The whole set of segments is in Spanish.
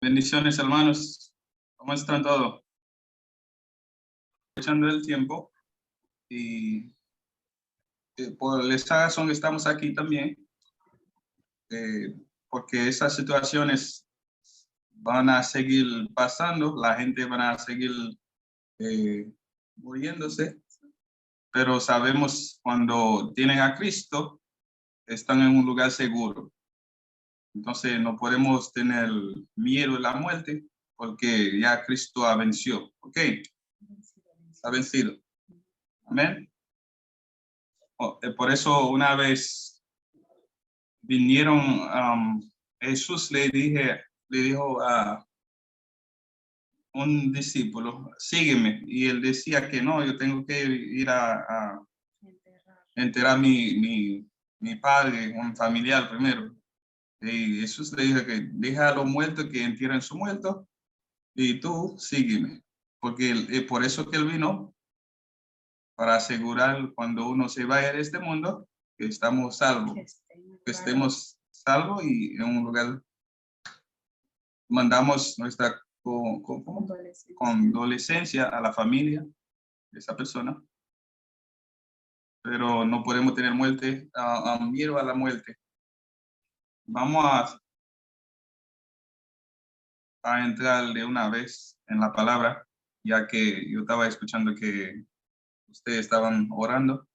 Bendiciones, hermanos. ¿Cómo están todos? Echando el tiempo y por esta razón estamos aquí también, porque esas situaciones van a seguir pasando, la gente van a seguir muriéndose, pero sabemos cuando tienen a Cristo, están en un lugar seguro. Entonces no podemos tener miedo de la muerte porque ya Cristo ha vencido, ¿ok? Ha vencido. Amén. Por eso una vez vinieron, Jesús le dijo a un discípulo, sígueme. Y él decía que no, yo tengo que ir a enterrar mi padre, un familiar primero. Y Jesús le dijo que deja a los muertos que entierren su muerto y tú sígueme. Porque por eso que él vino, para asegurar cuando uno se vaya de este mundo, que estamos salvos, que estemos salvos y en un lugar. Mandamos nuestra condolencia a la familia de esa persona, pero no podemos tener miedo a la muerte. Vamos a entrar de una vez en la palabra, ya que yo estaba escuchando que ustedes estaban orando.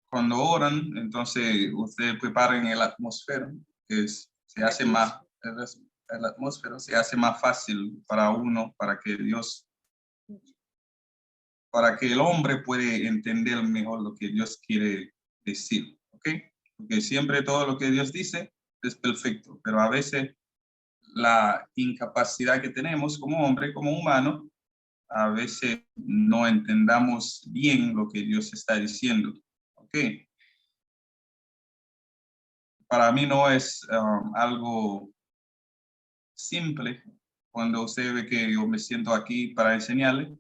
Cuando oran, entonces ustedes preparen el atmósfera, se hace más, el atmósfera se hace más fácil para uno, para que el hombre puede entender mejor lo que Dios quiere decir, ¿ok? Porque siempre todo lo que Dios dice es perfecto, pero a veces la incapacidad que tenemos como hombre, como humano, a veces no entendamos bien lo que Dios está diciendo, ¿ok? Para mí no es algo simple cuando usted ve que yo me siento aquí para enseñarle,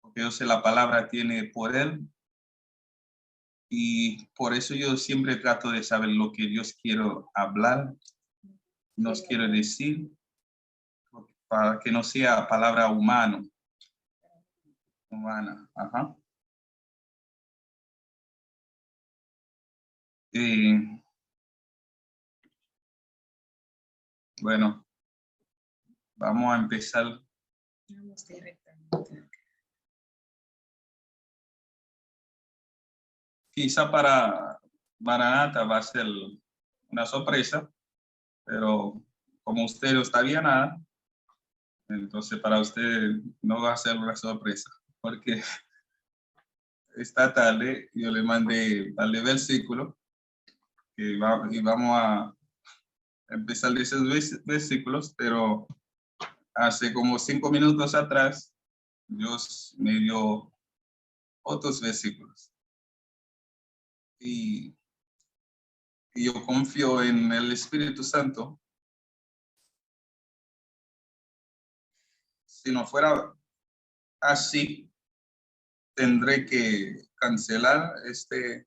porque yo sé la palabra tiene poder y por eso yo siempre trato de saber lo que Dios quiere hablar, nos quiere decir, para que no sea palabra humana. Ajá. Bueno, vamos a empezar. Quizá para Maranata va a ser una sorpresa, pero como usted no sabía nada, entonces para usted no va a ser una sorpresa, porque esta tarde yo le mandé al versículo y vamos a empezar de esos versículos, pero hace como 5 minutos atrás Dios me dio otros versículos y yo confío en el Espíritu Santo. Si no fuera así, tendré que cancelar este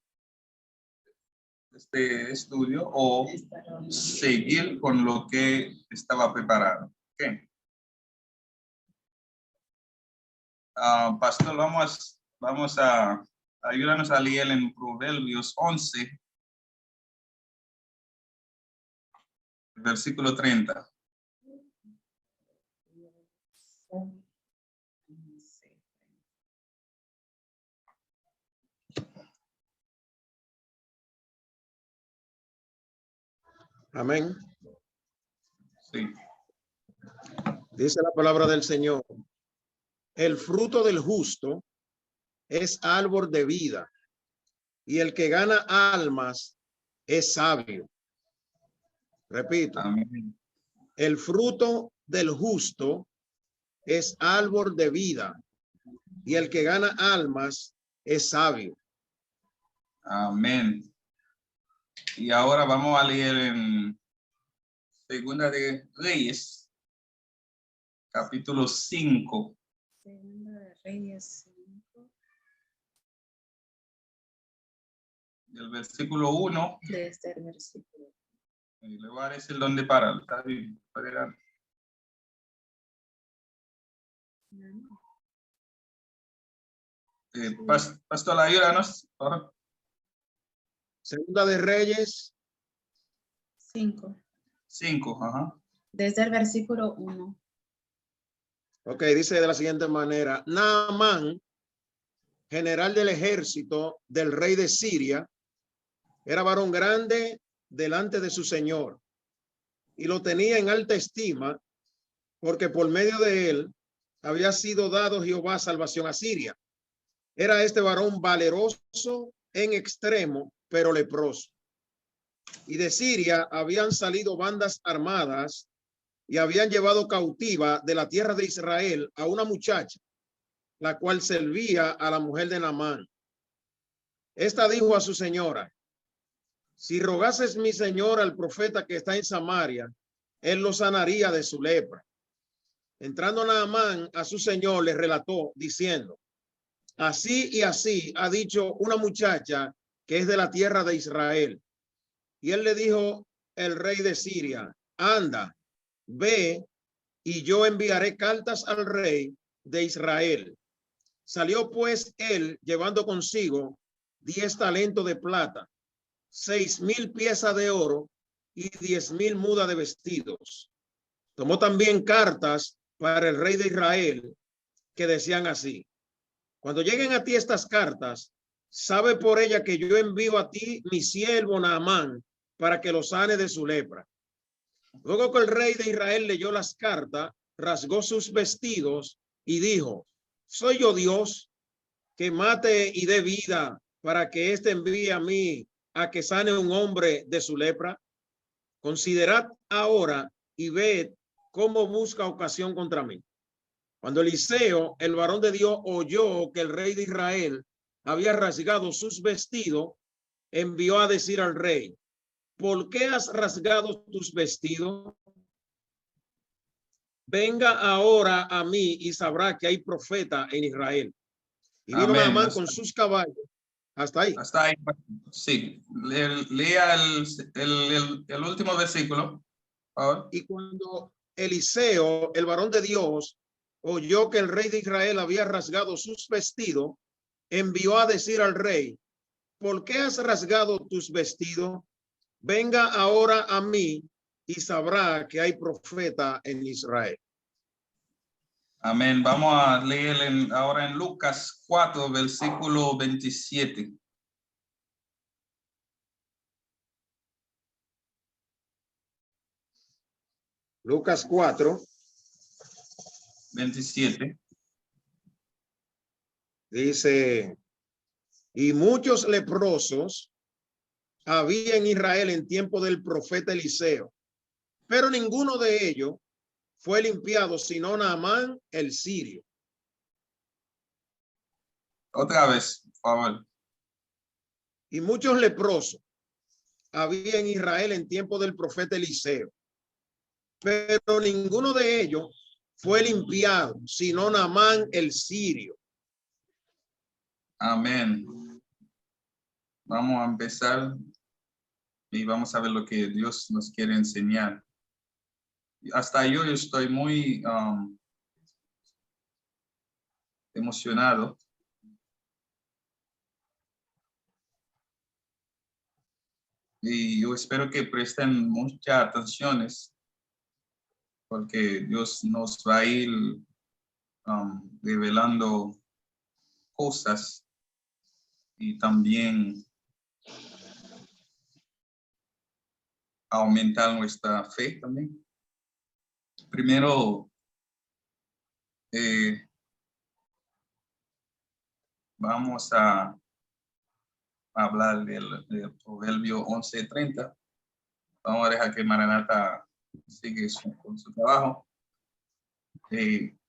estudio o seguir con lo que estaba preparado. Okay. Pastor, vamos a ayudarnos a leer en Proverbios 11, versículo 30. Amén. Sí. Dice la palabra del Señor: el fruto del justo es árbol de vida, y el que gana almas es sabio. Repito. Amén. El fruto del justo es árbol de vida, y el que gana almas es sabio. Amén. Y ahora vamos a leer en Segunda de Reyes, capítulo 5. Segunda de Reyes 5. Del versículo 1. Desde el versículo Y le voy a decir dónde para. Está bien. Puede ir. Pastor, ayúdanos. Por favor. Segunda de Reyes 5. 5, ajá. Desde el versículo 1. Ok, dice de la siguiente manera: Naamán, general del ejército del rey de Siria, era varón grande delante de su señor y lo tenía en alta estima, porque por medio de él había sido dado Jehová salvación a Siria. Era este varón valeroso en extremo, pero leproso. Y de Siria habían salido bandas armadas y habían llevado cautiva de la tierra de Israel a una muchacha, la cual servía a la mujer de Naamán. Esta dijo a su señora: si rogases mi señor al profeta que está en Samaria, él lo sanaría de su lepra. Entrando Naamán a su señor, le relató diciendo: así y así ha dicho una muchacha que es de la tierra de Israel. Y él le dijo el rey de Siria: anda, ve, y yo enviaré cartas al rey de Israel. Salió pues él llevando consigo 10 talentos de plata, 6,000 piezas de oro y 10,000 mudas de vestidos. Tomó también cartas para el rey de Israel que decían así: cuando lleguen a ti estas cartas, sabe por ella que yo envío a ti mi siervo Naamán para que lo sane de su lepra. Luego que el rey de Israel leyó las cartas, rasgó sus vestidos y dijo: ¿soy yo Dios que mate y dé vida para que éste envíe a mí a que sane un hombre de su lepra? Considerad ahora y ved cómo busca ocasión contra mí. Cuando Eliseo, el varón de Dios, oyó que el rey de Israel había rasgado sus vestidos, envió a decir al rey: ¿por qué has rasgado tus vestidos? Venga ahora a mí y sabrá que hay profeta en Israel. Y vino Naamán con sus caballos. Hasta ahí. Hasta ahí. Sí. Lea el último versículo. Por favor. Y cuando Eliseo, el varón de Dios, oyó que el rey de Israel había rasgado sus vestidos, envió a decir al rey: ¿por qué has rasgado tus vestidos? Venga ahora a mí y sabrá que hay profeta en Israel. Amén. Vamos a leer ahora en Lucas 4, versículo 27. Lucas 4, 27. dice: y muchos leprosos había en Israel en tiempo del profeta Eliseo, pero ninguno de ellos fue limpiado, sino Naamán el sirio. Otra vez, por favor. Y muchos leprosos había en Israel en tiempo del profeta Eliseo, pero ninguno de ellos fue limpiado, sino Naamán el sirio. Amén. Vamos a empezar y vamos a ver lo que Dios nos quiere enseñar. Hasta yo estoy muy emocionado. Y yo espero que presten mucha atención, porque Dios nos va a ir revelando cosas y también aumentar nuestra fe también. Primero, vamos a hablar del Proverbio 11:30. Vamos a dejar que Maranata sigue con su trabajo.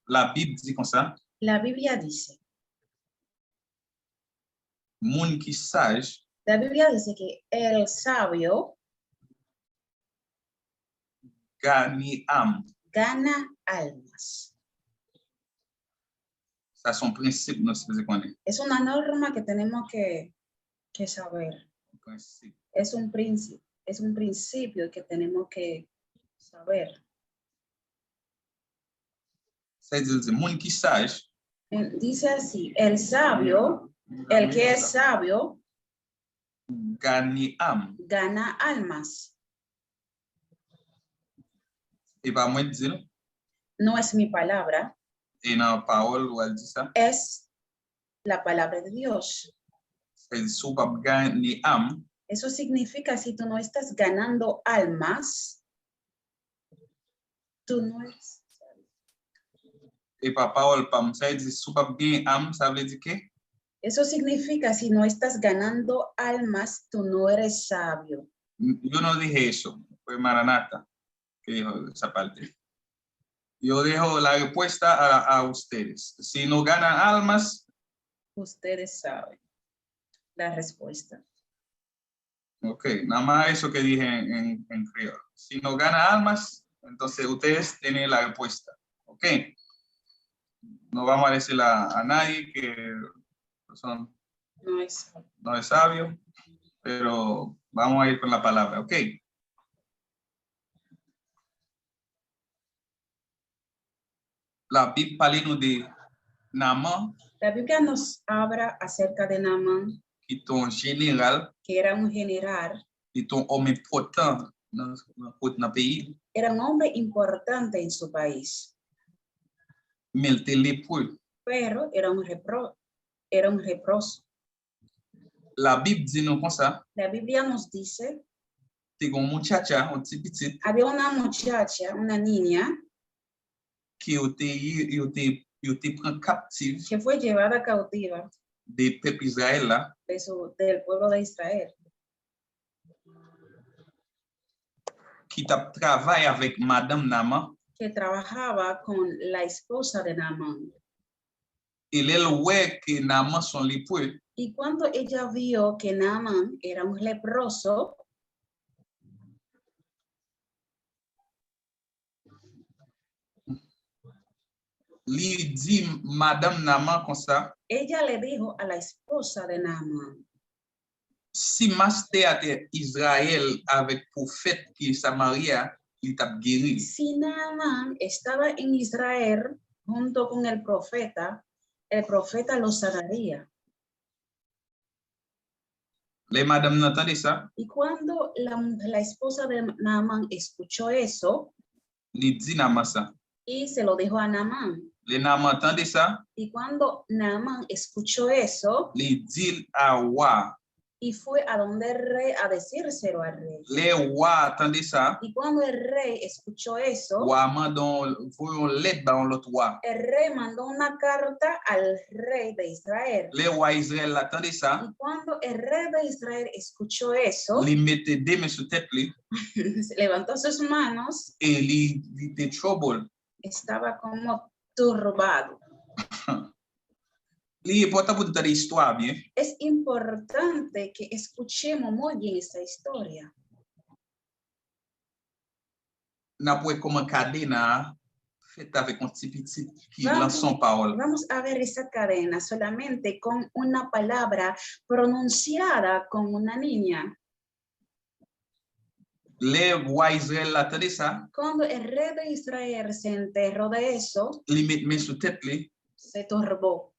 La Biblia dice como ça. La Biblia dice. Mun qui sage. La Biblia dice que el sabio gagne âme. Gana almas. Ça, c'est un principe, no sé si se connaît. Es una norma que tenemos que saber. Principe. Es un principio. es un principio que tenemos que saber. Ça dit, le monde qui sage, Dice así, el sabio, el que es sabio, gagne âme. gana almas. Et pas moi de dire, No es mi palabra, et dans la parole, où elle dit ça, es la palabra de Dios. ça dit, si vous pas gagner âme, Eso significa si tú no estás ganando almas, tú no eres sabio. et pas parole, pas ça dit, si vous pas gagner âme, ça veut dire que Eso significa si no estás ganando almas, tú no eres sabio. yo no dije eso, fue Maranata que dijo esa parte. Yo dejo la respuesta a ustedes. Si no ganan almas, Ustedes saben la respuesta. ok, nada más eso que dije en criollo. Si no ganan almas, entonces ustedes tienen la respuesta. Ok. No vamos a decirle a nadie que No es sabio. no es sabio, pero vamos a ir con la palabra. Ok. La Bible parle de Naaman, La Biblia nos habla acerca de Naamán, qui est un général, que era un general, qui est un homme important dans le pays, era un hombre importante en su país, mais il était lépreux. pero era un leproso. La Bible dit nous comme ça, La Biblia nos dice, c'est un muchacha, un petit petit, había una muchacha, una niña, qui a été pris captif que fue llevada cautiva des peuples Israël là, del pueblo de Israel, qui a travaillé avec Madame Naaman, que trabajaba con la esposa de Naamán. et elle voit que Naaman sont lépreux, Y cuando ella vio que Naamán era un leproso, lui dit Madame Naaman comme ça, ella le dijo a la esposa de Naamán, si master Israël avec prophète qui est Samaria, il t'a guéri. si Naamán estaba en Israel junto con el profeta lo sanaría. Les Madame n'entendez ça, Y cuando la esposa de Naamán escuchó eso il dit Naaman ça. y se lo dijo a Naamán, Les Naaman entendez ça, y cuando Naamán escuchó eso il dit à roi. y fue a donde el rey a decírselo al rey. Les rois entendez ça, Y cuando el rey escuchó eso, roi mandon voyons lettre dans l'autre roi. el rey mandó una carta al rey de Israel. Les rois Israël attendez ça, Y cuando el rey de Israel escuchó eso, il mettait des mains sur tête lui levantó sus manos, et il était trouble. estaba como turbado. Il est important pour toute l'histoire bien. Es importante que escuchemos muy bien esta historia. N'a pas comme un cadena fait avec un petit qui Vamos. lance son parole. Vamos a ver esa cadena solamente con una palabra pronunciada con una niña. Les rois Israël attendez ça, Cuando el rey de Israel se enterró de eso, il met main sur tête lui, se turbó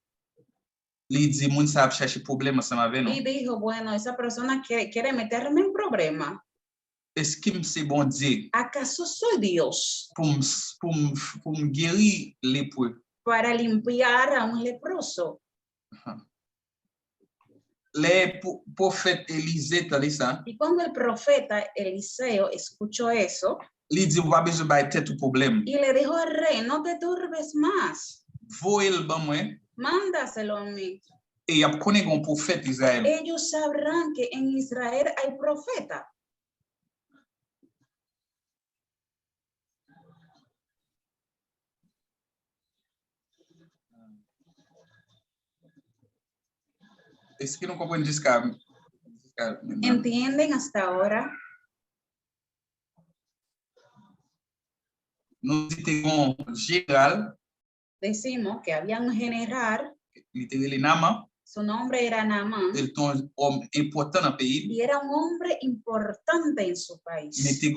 il dit moun ça chercher problème ensemble avec nous. y dijo, bueno, esa persona quiere meterme en problema. Est-ce que c'est bon Dieu ¿Acaso soy Dios pour me guérir lépreux? para limpiar a un leproso? Les prophètes Élisée attendez ça, Y cuando el profeta Eliseo escuchó eso il dit on va besoin de tête problème. y le dijo al rey, no te turbes más, Voyez le bon moi mándaselo a mí. et y a connaît un prophète Israël. Ellos sabrán que en Israel hay profeta. Est-ce que nous comprenons jusqu'à ¿Entienden hasta ahora? nous disons général, Decimos que había un general, il était le Naaman, Su nombre era Naamán. Il était un homme important dans le pays. Y era un hombre importante en su Mais país. il était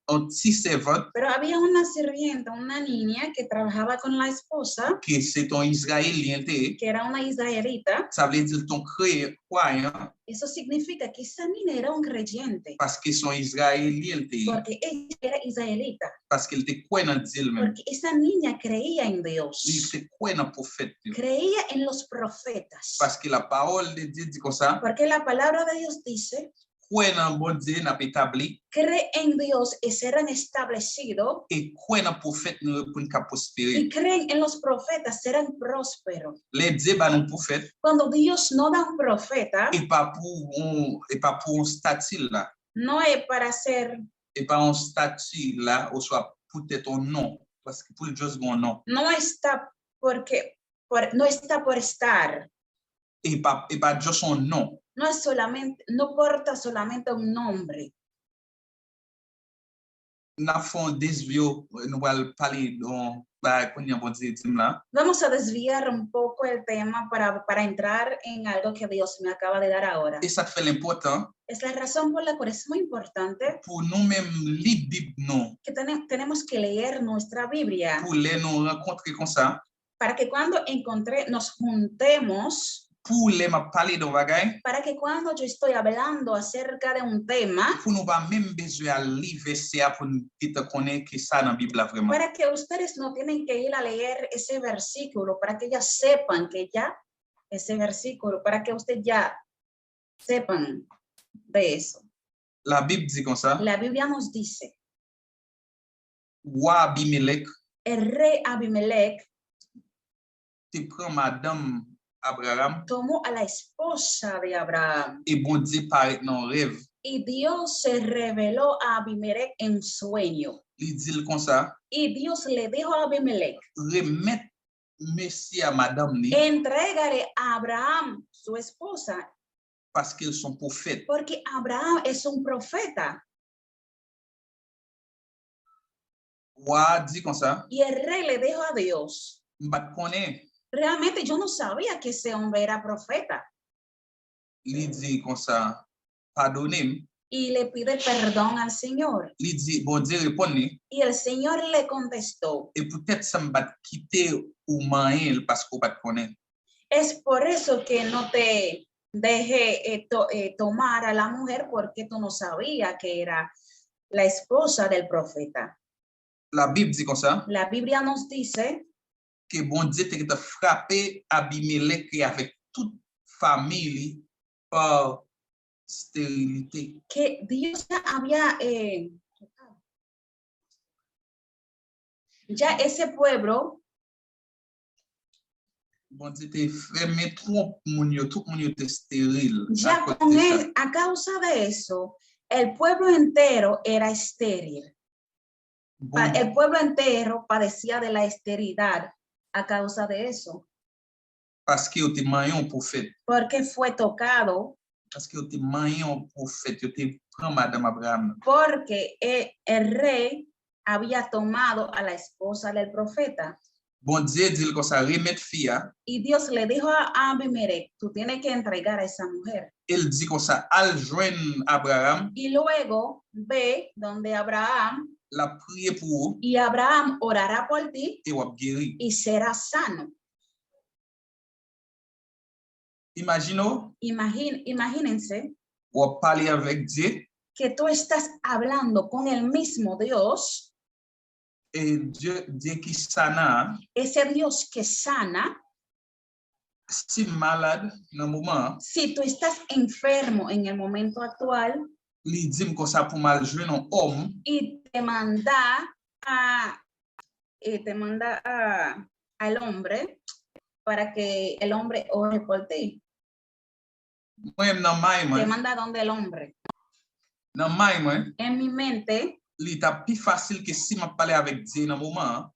un petit servant Pero había una sirvienta, una niña que trabajaba con la esposa, qui c'est un Israélien. que era una israelita. Ça veut dire ton croyant Eso significa que esa niña era un creyente, parce qu'ils sont Israéliens. porque ella era israelita, Parce qu'il était quoi dans Dieu même. porque esa niña creía en Dios, Il était quoi dans le prophète. creía en los profetas, Parce que la parole de Dieu dit comme ça. porque la palabra de Dios dice, Quoi dans bon Dieu n'a pas établi. cree en Dios y serán establecidos, Et quoi dans le prophète nous pour nous prospérer. y creen en los profetas serán prósperos. Les Dieu bah nos prophètes. Cuando Dios no da un profeta, Et pas pour un statut là. no es para ser, Et pas un statut là, ou soit peut-être un nom. Parce que pour le juste mon nom. no está no está por estar, Et pas juste un nom. no es solamente, no porta solamente un nombre. Nous avons desvié, nous allons parler de bon Dieu là. Vamos a desviar un poco el tema para entrar en algo que Dios me acaba de dar ahora. Et ça fait l'important Es la razón por la cual es muy importante pour nous-mêmes lire Bible non. que tenemos que leer nuestra Biblia Pour les nous rencontrer comme ça. para que cuando nos juntemos, Pour les m'a parler de bagaille. para que cuando yo estoy hablando acerca de un tema, Pour nous pas même besoin à lire verset pour nous dire connaître que ça dans la Bible vraiment. para que ustedes no tienen que ir a leer ese versículo, para que ya sepan que ya ese versículo, para que ustedes ya sepan de eso. La Bible dit comme ça. La Biblia nos dice, Roi Abimelech el rey Abimelech te prend madame Abraham tomó a la esposa de Abraham et bon Dieu paraît dans rêve. y Dios se reveló a Abimelech en sueño. Il dit comme ça. Y Dios le dijo a Abimelech, Remettre monsieur à madame ni entrégale a Abraham su esposa, parce qu'ils sont prophètes. porque Abraham es un profeta. Roi dit comme ça. Y el rey le dijo a Dios, M'bat connaît. realmente yo no sabía que ese hombre era profeta. Il dit comme ça. Pardonnez-moi. Y le pide perdón al Señor. Il dit bon Dieu répondez. Y el Señor le contestó, Et peut-être ça m'bat quitter ou manger parce qu'on bat connaît. es por eso que no te dejé tomar a la mujer, porque tú no sabías que era la esposa del profeta. La Bible dit comme ça. La Biblia nos dice Que bon Dieu t'a frappé Abimelech avec toute famille par stérilité. que Dios ya ese pueblo, Bon Dieu t'a fermé tout le monde était stérile. ya a causa de eso, el pueblo entero era estéril. Bon, El pueblo entero padecía de la esterilidad a causa de eso, parce que tu es un prophète. porque fue tocado, Parce que tu es un prophète. Tu prends madame Abraham. porque el rey había tomado a la esposa del profeta. Bon Dieu dit comme ça, remettre fille. Y Dios le dijo a Abimelech, tú tienes que entregar a esa mujer. Il dit comme ça, al joindre Abraham, Y luego ve donde Abraham, la prier pour y Abraham orará por ti et ou guérir. y serás sano. Imagínense Ou parler avec Dieu que tú estás hablando con el mismo Dios, et Dieu qui sana, ese Dios que sana. si malade dans le moment, Si tú estás enfermo en el momento actual il dit comme ça pour mal joindre un homme y te manda al hombre para que el hombre ore por ti. moi dans mai Te manda donde el hombre. dans mai En mi mente il est plus facile que si m'a parler avec Dieu dans le moment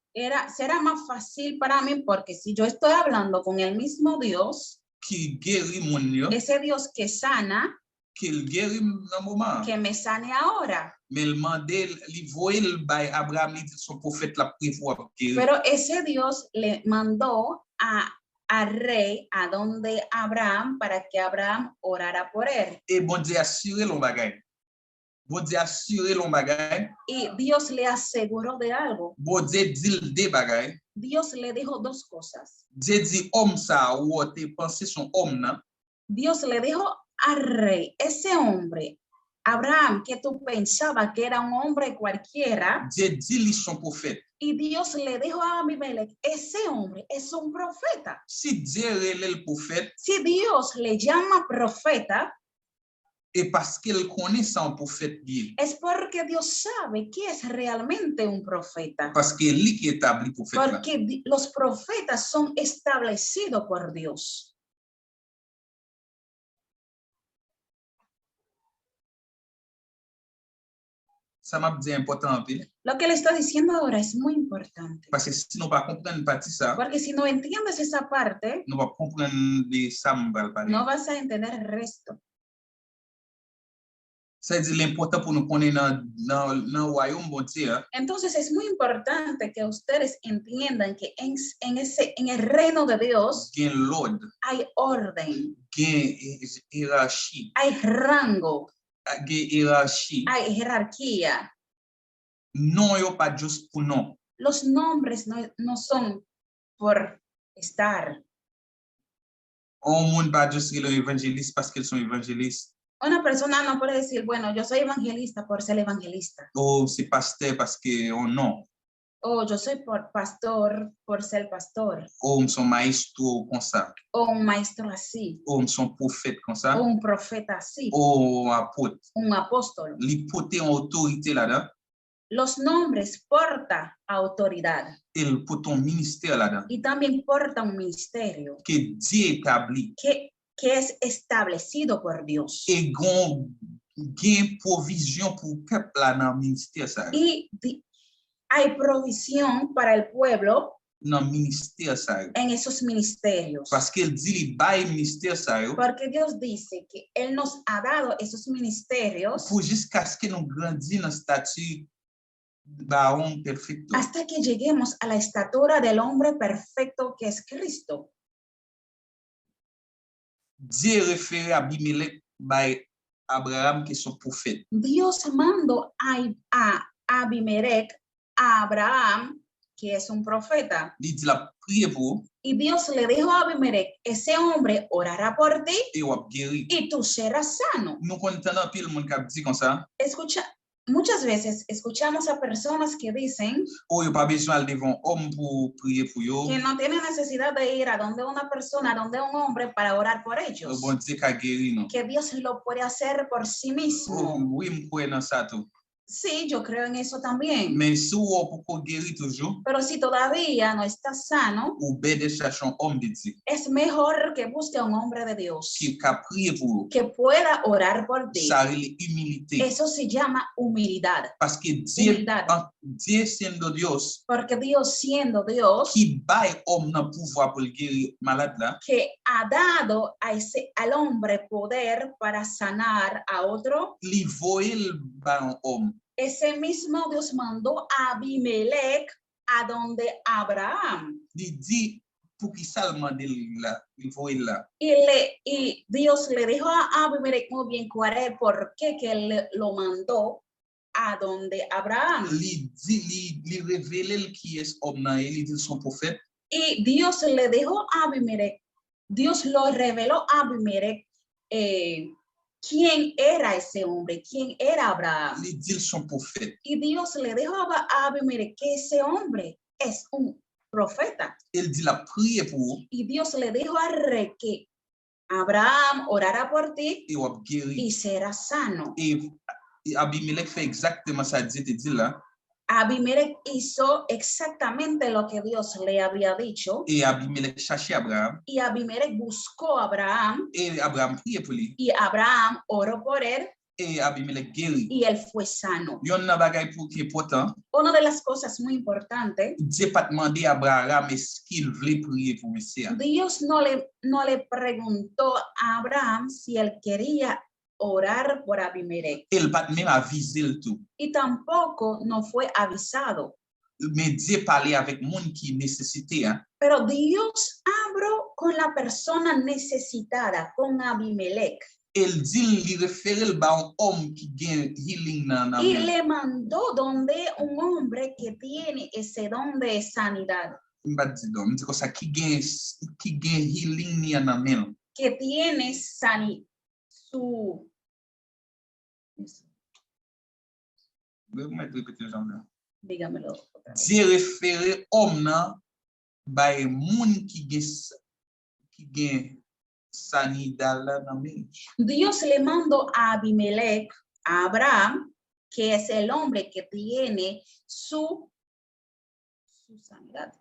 será más fácil para mí, porque si yo estoy hablando con el mismo Dios, qui guérit mon yo, ese Dios que sana, qu'il guérit dans le moment. que me sane ahora. Mais il mandait, il voyait le bail Abraham, il dit son prophète la prière pour guérir. Pero ese Dios le mandó a al rey a donde Abraham para que Abraham orara por él. Et bon Dieu assuré l'on bagay. Bon Dieu assuré l'on bagay. Y Dios le aseguró de algo. Bon Dieu dit des bagay. Dios le dijo dos cosas. Dieu dit homme ça ou te pensé son homme nan. Dios le dijo al rey, ese hombre, Abraham, que tú pensabas que era un hombre cualquiera, Dieu dit lui son prophète. y Dios le dijo a Abimelech, ese hombre es un profeta. Si Dieu relève le prophète, Si Dios le llama profeta, et parce qu'il connaît ça un prophète bien. es porque Dios sabe que es realmente un profeta. Parce que lui qui établit prophète là. Porque los profetas son establecidos por Dios. Ça m'a dit important en pile. Lo que le estoy diciendo ahora es muy importante. Parce que si nous pas comprendre partie ça, Porque si no entiendes esa parte, nous pas comprendre de ça m'val parler. no vas a entender el resto. Ça dit l'important pour nous connaître dans royaume bon Dieu. Entonces es muy importante que ustedes entiendan que en el reino de Dios Gain l'ordre, hay orden, gain hiérarchie, hay rango, gain hiérarchie. hay jerarquía. Non yo pas juste pour non. Los nombres no son por estar. On monde pas juste les évangélistes parce qu'ils sont évangélistes. Una persona no puede decir, bueno, yo soy evangelista por ser evangelista. Ou c'est pasteur parce que on non. O yo soy pastor por ser pastor. Ou son maestro comme ça. O un maestro así. Ou son prophète comme ça. O un profeta así. Ou apôtre. Un apóstol. Li porter en autorité là-dedans. Los nombres porta autoridad. Il porte un ministère là-dedans. Y también porta un ministerio Que Dieu établit. que es establecido por Dios. Et gain provision pour peuple là dans ministère ça. Y hay provisión para el pueblo Dans ministère ça. en esos ministerios. Parce qu'il dit li bail ministère ça Porque Dios dice que Él nos ha dado esos ministerios pour jusqu'à ce que nous grandissons dans statut baron perfecto. hasta que lleguemos a la estatura del hombre perfecto que es Cristo. Dieu référé à Abimelech by Abraham qui est son prophète. Dios mandó a Abimelech a Abraham, que es un profeta. Il dit la prière pour Y Dios le dijo a Abimelech, ese hombre orará por ti et ou guéri. y tú serás sano. Nous comprenons pile monde qui dit comme ça. Escucha, muchas veces escuchamos a personas que dicen Oh, il pas besoin d'aller devant homme pour prier pour yo. que no tienen necesidad de ir a donde una persona, a donde un hombre para orar por Le ellos. bon Dieu qui guéri non. Que Dios lo puede hacer por sí Oh, mismo. oui, me crois dans ça tout. Sí, yo creo en eso también. Mais si ou pour guérir toujours, Pero si todavía no estás sano, ou ben de chercher un homme de Dieu es mejor que busque a un hombre de Dios qui a prié pour que pueda orar por ti. ça c'est humilité. Eso se llama humildad. Parce que Dieu, Humildad. Dieu siendo Dios, Porque Dios siendo Dios, qui baille homme dans pouvoir pour le guérir malade là, que ha dado al hombre poder para sanar a otro, li voye le baron homme. ese mismo Dios mandó a Abimelech a donde Abraham. Li dit pour qui ça le mande là, il voye là. Y Dios le dijo a Abimelech muy bien cuál es por qué que él lo mandó a donde Abraham. Li dit, li révèle qui est homme là, et li dit son prophète. Y Dios le dijo a Abimelech, Dios lo reveló a Abimelech quién era ese hombre, quién era Abraham. Li dit son prophète. Y Dios le dijo a Abimelech que ese hombre es un profeta. Il dit la prière pour Y Dios le dijo al rey que Abraham orará por ti et ou guérir. y serás sano. Et Abimelech fait exactement ça Dieu te dit là. Abimelech hizo exactamente lo que Dios le había dicho. Et Abimelech cherchait Abraham. Y Abimelech buscó a Abraham Et Abraham priait pour lui. y Abraham oró por él Et Abimelech guérit. y él fue sano. Yon nan bagay pour qui est important. Una de las cosas muy importantes, Dieu pas demandé à Abraham est-ce qu'il voulait prier pour Messie. Dios no le preguntó a Abraham si él quería orar por Abimelech. Il pas même avisé le tout. Y tampoco no fue avisado. Mais Dieu parlait avec monde qui nécessitait. Hein. Pero Dios con la persona necesitada, con Abimelech. El dit li référé ba un homme qui gen healing nan Y men. le mandó donde un hombre que tiene ese don de sanidad, Mba di do, mdi ko sa ki gen healing ni nan men. que tiene su Mwen répéter jan. dígamelo otra vez. Di référé homme nan bay moun ki gen sanidad nan men. Dios le mandó a Abimelech, a Abraham, que es el hombre que tiene su sanidad,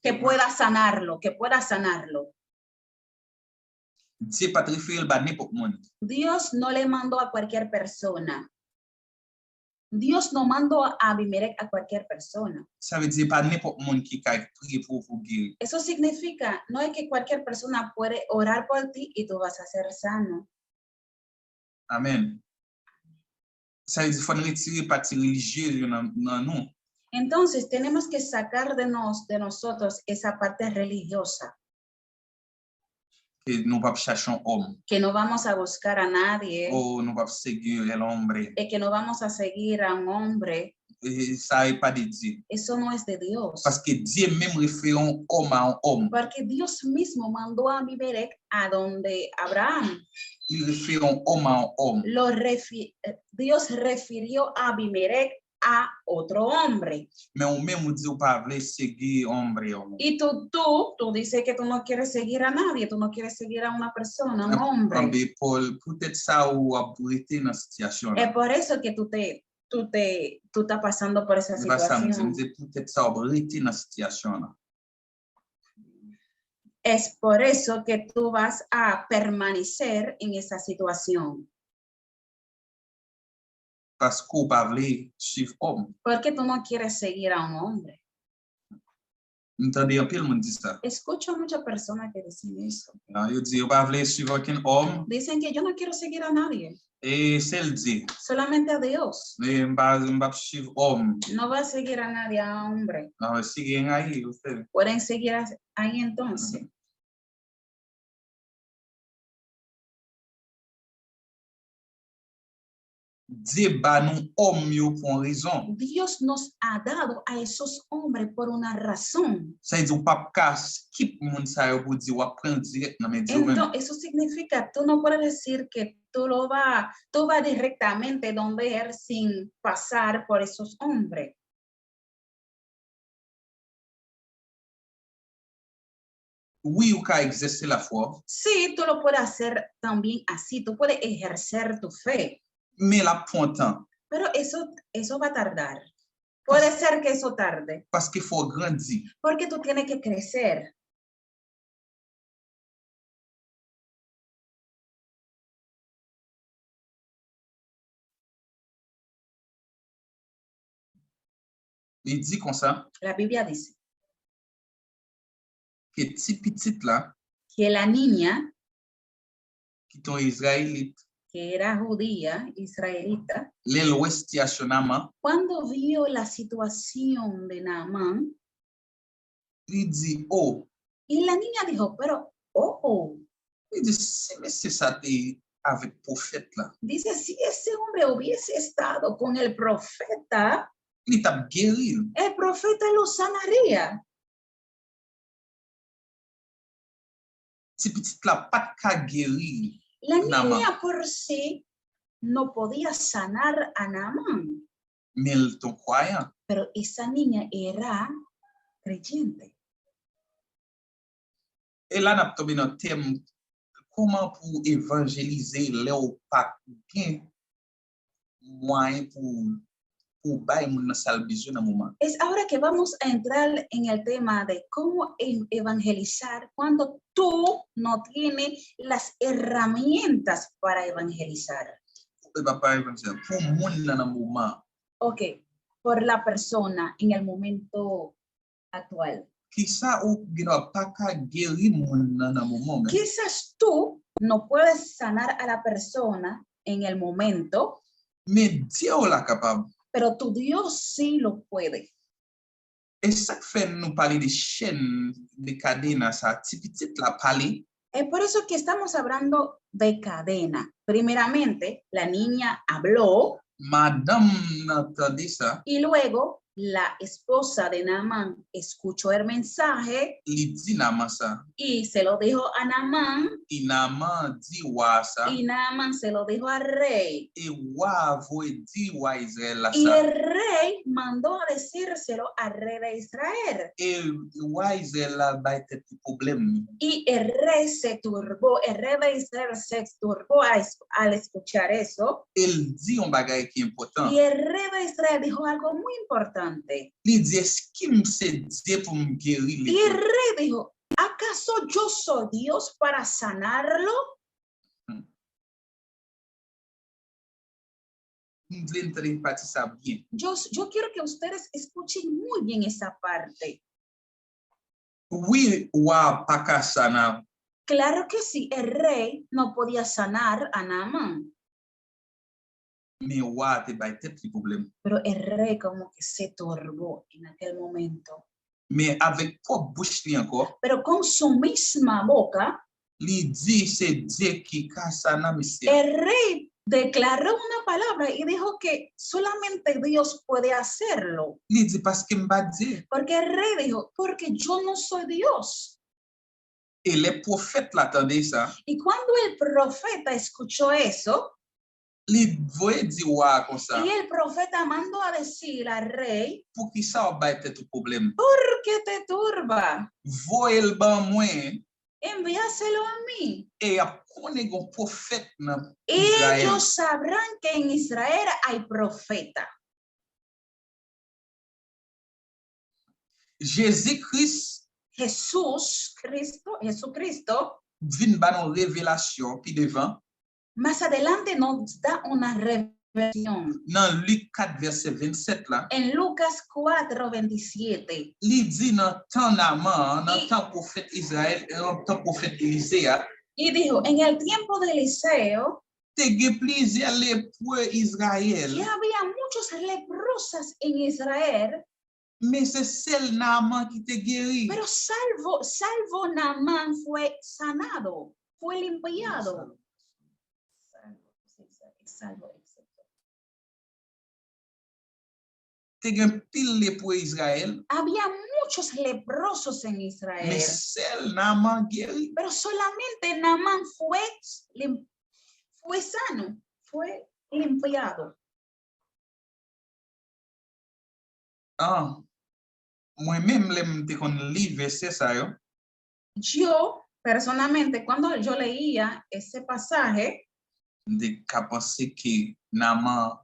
que pueda sanarlo, que pueda sanarlo. Di pat référé ba n'importe moun. Dios no le mandó a cualquier persona. Dios no mandó a Abimelech a cualquier persona. Ça veut dire pas n'importe moun qui ka prier pour vous guérir. Eso significa, no es que cualquier persona puede orar por ti y tú vas a ser sano. Amen. Ça veut dire faut retirer parti religieux nan nous. Entonces tenemos que sacar de nosotros esa parte religiosa, Que nous pas chercher un homme. que no vamos a buscar a nadie, Oh, nous pas seguir el hombre. de que no vamos a seguir a un hombre. Et ça n'est pas de Dieu. Eso no es de Dios. Parce que Dieu même réfère un homme à un homme. Porque Dios mismo mandó a Abimelech a donde Abraham. Il réfère un homme à un homme. Dios refirió a Abimelech a otro hombre. Mais on même dit ou pas vle seguir hombre. Y tú dices que tú no quieres seguir a nadie, tú no quieres seguir a una persona, un hombre. Peut-être ça ou a été dans situation. Es por eso que tú estás pasando por esa situación. Peut-être ça a été dans situation. Es por eso que tú vas a permanecer en esa situación. Parce qu'on pas vle suivre homme. Porque tú no quieres seguir a un hombre. Entendez un peu le monde dit ça. Escucho a muchas personas que dicen eso. Yo dis ou pas vle suivre aucun homme Dicen que yo no quiero seguir a nadie, et c'est le dit. solamente a Dios. Mais m'pa suivre homme. No va a seguir a nadie, a hombre. Non, si gen ahí usted. Pueden seguir ahí entonces. Dieu ba nou homme yo pour raison. Dios nos ha dado a esos hombres por una razón. Ça veut dire ou pas ka skip moun sa yo pour dire ou prendre direct dans mes domaines. Entonces, eso significa, tú no puedes decir que tú vas directamente donde él sin pasar por esos hombres. Oui, ou ka exercer la foi, Sí, tú lo puedes hacer también así, tú puedes ejercer tu fe, mais la prend temps pero eso va a tardar. Puede ser que eso tarde, parce qu'il faut grandir. porque tú tienes que crecer. Il dit comme ça La Biblia dice que petit là que la niña, qui sont israélite, que era judía, israelita, l'el stationnement, cuando vio la situación de Naamán, il dit oh, y la niña dijo, pero, il dit c'est ça avec prophète là. dice, si ese hombre hubiese estado con el profeta, Il t'a guéri. el profeta lo sanaría. Si petit là pas ka guéri. La Naamán. niña por sí no podía sanar a Naamán, Mais il ton croyant. pero esa niña era creyente. Et là n'a tombé dans thème comment pour évangéliser les ou pas bien moyen pour bailler mon salle besoin dans moment. Es ahora que vamos a entrar en el tema de cómo evangelizar cuando tú no tienes las herramientas para evangelizar. Papa évangéliser pour mon dans moment. Ok, por la persona en el momento actual. Qui ça ou gina pas ka guérir mon dans moment. Quizás tú no puedes sanar a la persona en el momento, Mais Dieu la capable. pero tu Dios sí lo puede. Et ça fait nous parler des chaînes, des cadenas, ça, petit la parler. Es por eso que estamos hablando de cadena. Primeramente, la niña habló Madame n'entendait ça, y luego la esposa de Naamán escuchó el mensaje il dit Naman ça. y se lo dijo a Naamán Et Naman dit wa ça. y Naamán se lo dijo al rey. Et wa voit dit wa Israël là Y ça. el rey mandó a decírselo al rey de Israel. Et wa Israël là ba était problème. Y el rey se turbó, el rey de Israel se turbó al escuchar eso. Il dit un bagage qui est important. Y el rey de Israel dijo algo muy importante. Il dit est-ce qu'il me sait Dieu pour me guérir Y el les rey dijo, ¿acaso yo soy Dios para sanarlo? Nous voulons entendre partie ça bien. Yo quiero que ustedes escuchen muy bien esa parte. Oui, wa pa ka sana. Claro que sí, el rey no podía sanar a Naamán, Mais wa te ba tête problème. pero el rey como que se turbó en aquel momento. Mais avec propre bouche li encore, Pero con su misma boca, li dit c'est Dieu qui ka sana monsieur. el rey declaró una palabra y dijo que solamente Dios puede hacerlo. Li dit parce que m'ba Dieu. Porque el rey dijo, porque yo no soy Dios. Et les prophètes l'attendaient ça. Y cuando el profeta escuchó eso, Li voye di wa comme ça. y el profeta mandó a decir al rey, Pour qui ça ba tête problème. ¿por qué te turba? Voye le ban moi Envíaselo a mí. et a connaît un prophète dans Israël. Ellos sabrán que en Israel hay profeta. Jésus-Christ Jesucristo, vient ba une révélation puis devant más adelante nos da una revelación. dans Luc 4 verset 27 là. En Lucas 4:27, Li dit dans temps Naman, dans temps prophète Israël, dans temps prophète Élisée, y dijo, en el tiempo de Eliseo, te ge plusieurs lépreux Israël, ya había muchos leprosos en Israel, mais c'est seul Naman qui te guéri. pero salvo Naamán fue sanado, fue limpiado. Salvo, excepto. Te ge pile lépreux Israël, Había muchos leprosos en mais Israel, seul Naman guéri. pero solamente Naamán fue sano, fue limpiado. Ah, moi-même, l'aime te kon li verset ça yo, Yo, personalmente, cuando yo leía ese pasaje, de ka penser que Naman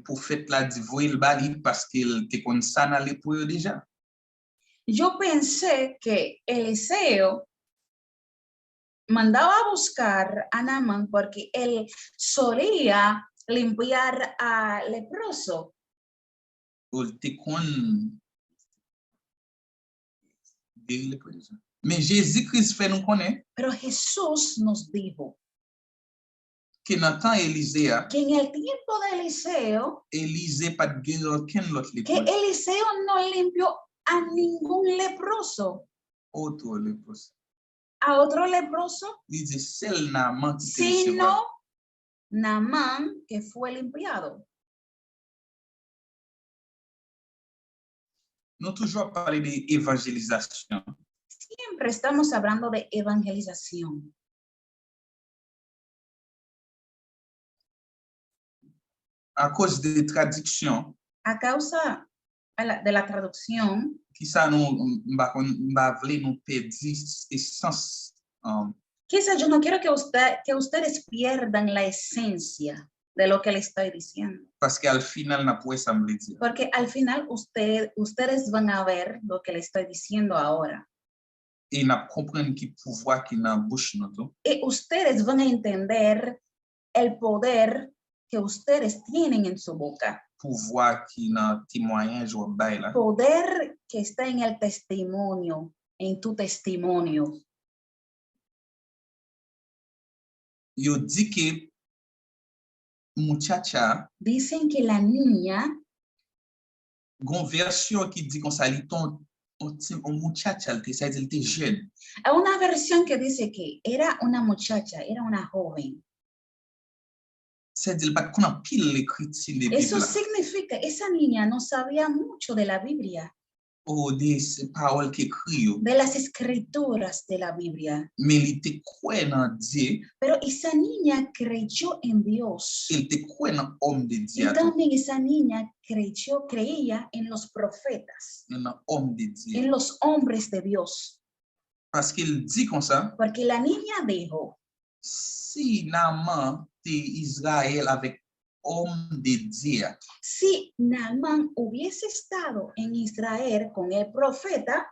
prophète la di voye le bali parce qu'il te kon sana lépreux déjà. yo pensé que Eliseo mandaba a buscar a Naamán porque él solía limpiar a leproso. Ou te kon guéri lépreux déjà. Mais Jésus-Christ fait nous connaître Pero Jesús nos dijo que dans temps Élisée, que en el tiempo de Eliseo, Élisée pas de guérir aucun autre que lépreux. Eliseo no limpió a ningún leproso, Autre lépreux. a otro leproso, Il dit seul Naman qui te recevoir. sino Naamán, que fue limpiado. Nous toujours parler d'évangélisation. Siempre estamos hablando de evangelización. À cause des traductions, A causa de la traducción, qui ça nous va vle nous perdre essence. quizás yo no quiero que ustedes pierdan la esencia de lo que le estoy diciendo, Parce qu'al final, n'a pas semblé dire. porque al final ustedes van a ver lo que le estoy diciendo ahora. Et n'a comprendre qui pouvoir qui dans bouche nous tout. Y ustedes van a entender el poder que ustedes tienen en su boca, Pouvoir qui dans témoignage ou bail là. poder que está en el testimonio, en tu testimonio. Yo dit que muchacha Dicen que la niña gon version qui dit comme ça, il ton un muchacha, ça veut dire il était jeune. Hay una versión que dice que era una muchacha, era una joven. Ça veut dire pas qu'on a pile l'écriture de Eso Bible significa, esa niña no sabía mucho de la Biblia, ou des paroles qui écrit, de las escrituras de la Biblia. mais il était quoi dans Dieu, Pero esa niña creyó en Dios. il était quoi dans homme de Y Dieu, también esa niña creía en los profetas, dans homme de Dieu. en los hombres de Dios. Parce qu'il dit comme ça, Porque la niña dijo, si Naaman était Israël avec homme de Dieu, si Naamán hubiese estado en Israel con el profeta,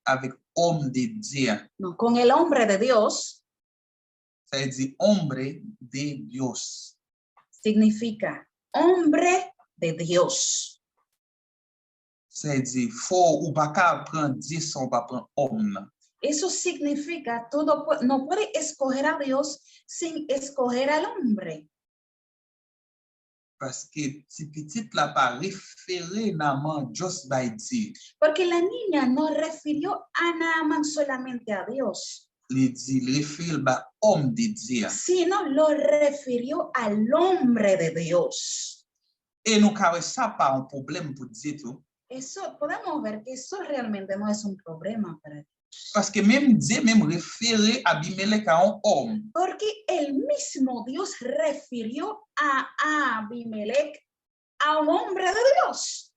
avec homme de Dieu, no, con el hombre de Dios, ça veut dire hombre de Dios. significa hombre de Dios. Ça veut dire faut ou pas qu'à prendre Dieu sans pas prendre homme. Eso significa todo, no puede escoger a Dios sin escoger al hombre. Parce que si petite là pas référé Naaman just by Dieu. Porque la niña no refirió a Naamán solamente a Dios, Il dit référé ba homme de Dieu. sino lo refirió al hombre de Dios. Et nous carré ça pas un problème pour Dieu tout. Eso podemos ver que eso realmente no es un problema para Dios. Parce que même Dieu même référé Abimelech à un homme. Porque el mismo Dios refirió a Abimelech a un hombre de Dios.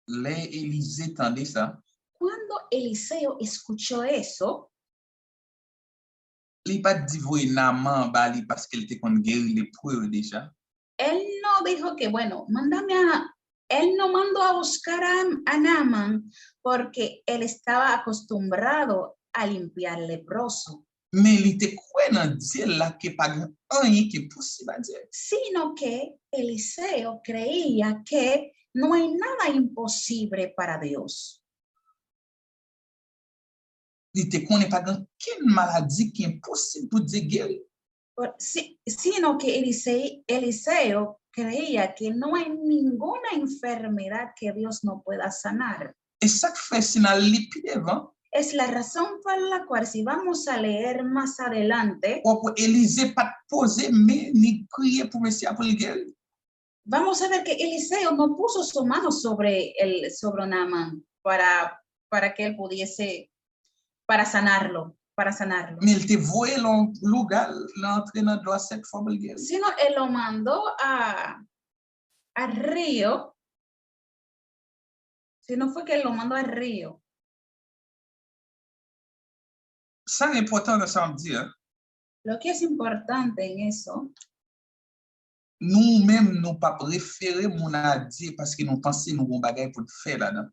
Les Élisée tendait ça. Cuando Eliseo escuchó eso, Il pas dit voyer Naaman bali parce qu'il était contre guérir les preuves déjà. él no dijo que, bueno, él no mandó a buscar a Naamán porque él estaba acostumbrado a limpiar leproso, Mais il était quoi dans Dieu là que pas rien qui est possible à Dieu. sino que Eliseo creía que no hay nada imposible para Dios. Il était qu'on n'est pas dans quelle maladie qui est impossible pour Dieu guérir. Sino que Eliseo creía que no hay ninguna enfermedad que Dios no pueda sanar. Et chaque fois si dans l'épidémie, Es la razón por la cual, si vamos a leer más adelante, pour Élisée pas poser mais ni crier pour Messie pour le guérir. vamos a ver que Eliseo no puso su mano sobre Naamán para que él pudiese, para sanarlo. Mais il te voyait le lugar, l'entrée dans droit cette fois pour le guérir. Sino él lo mandó al río. Si no fue que él lo mandó al río. Ça est important de s'en dire. Lo que es importante en eso, Nous-mêmes, nous pas préférer mon à Dieu parce que nous pensons nous avons bagage pour faire là-dedans.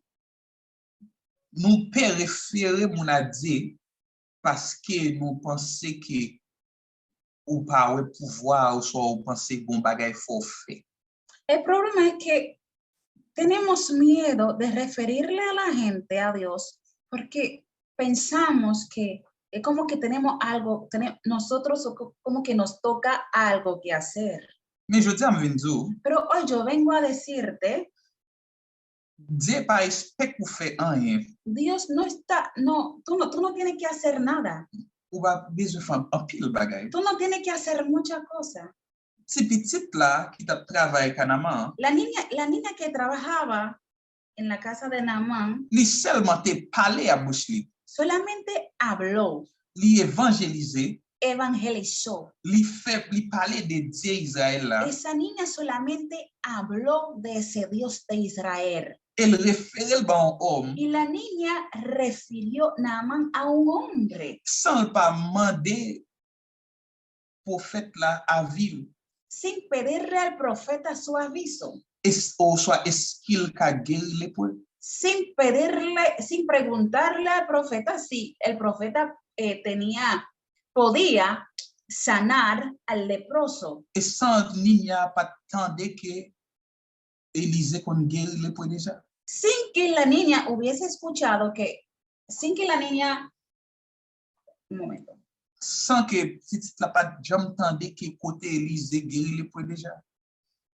Nous préférer mon à Dieu parce que nous pensons que ou pas au pouvoir ou soit ou penser bon bagage faut faire. el problema es que tenemos miedo de referirle a la gente a Dios porque pensamos que es como que tenemos algo, nosotros como que nos toca algo que hacer. Mais je dis à Vinzo, Pero hoy yo vengo a decirte, Dieu pas expect pour faire rien. Dios no está, no, tú no tienes que hacer nada. Ou pas besoin faire un pile bagage. Tú no tienes que hacer muchas cosas. Si petite là qui t'a travaillé Kanama, La niña que trabajaba en la casa de Naamán li seulement te parler à bouche li, solamente habló, li évangéliser, evangelizó. li parler de Dieu Israël là. Esa niña solamente habló de ese Dios de Israel. Elle référait le bon homme Y la niña refirió Naamán a un hombre sans pas demander prophète là à vivre. sin pedirle al profeta su aviso, Ou soit est-ce qu'il a guéri les preuves. sin preguntarle al profeta si el profeta podía sanar al leproso. Et sans il n'y a pas attendre que Élisée qu'on guéri les preuves déjà. Sin que la niña hubiese escuchado sin que la niña Un momento. Sans que petit la pas jamais tendait que côté Élisée guéri le point déjà.